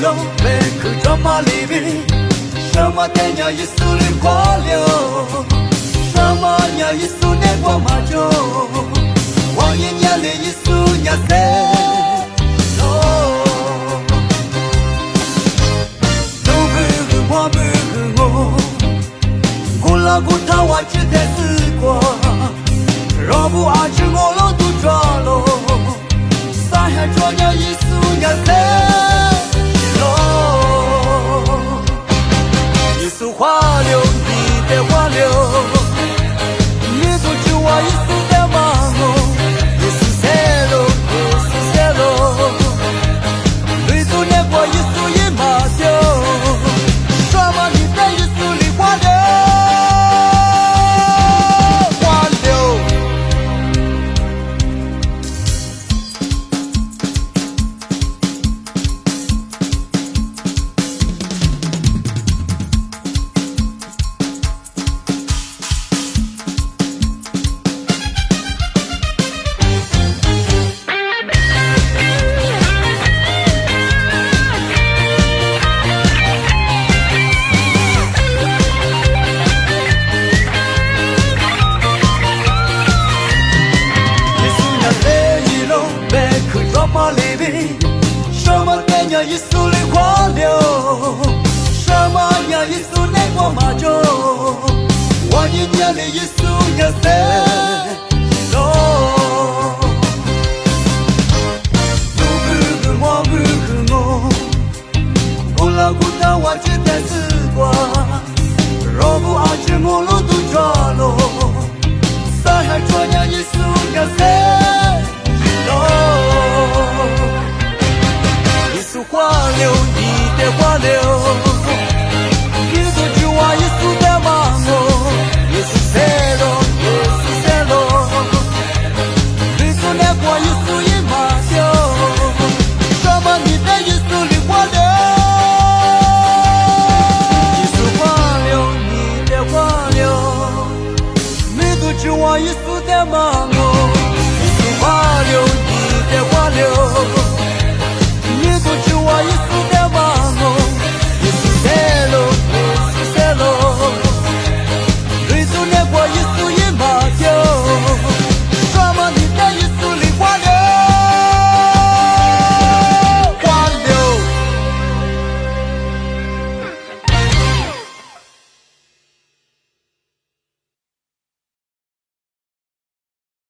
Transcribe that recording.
龙被可这么里边，什么天涯一苏里花流，什么呀一苏内过马就，望一年里一苏呀塞。古塔瓦只在四国，若不阿只我老都抓喽，三海抓鸟一苏呀塞喽，一苏花流，一的花流，女主只我一苏的马龙，一苏塞喽，一苏塞喽，女主年过一苏一马丢，什么你在一苏里花流。什么天涯一苏里花流，什么呀一苏内过马就，我一年里一苏呀塞喽，都不跟我不跟我，古老古塔我只在四国，若不阿只我路都抓喽，三海抓呀一苏呀塞喽。花流。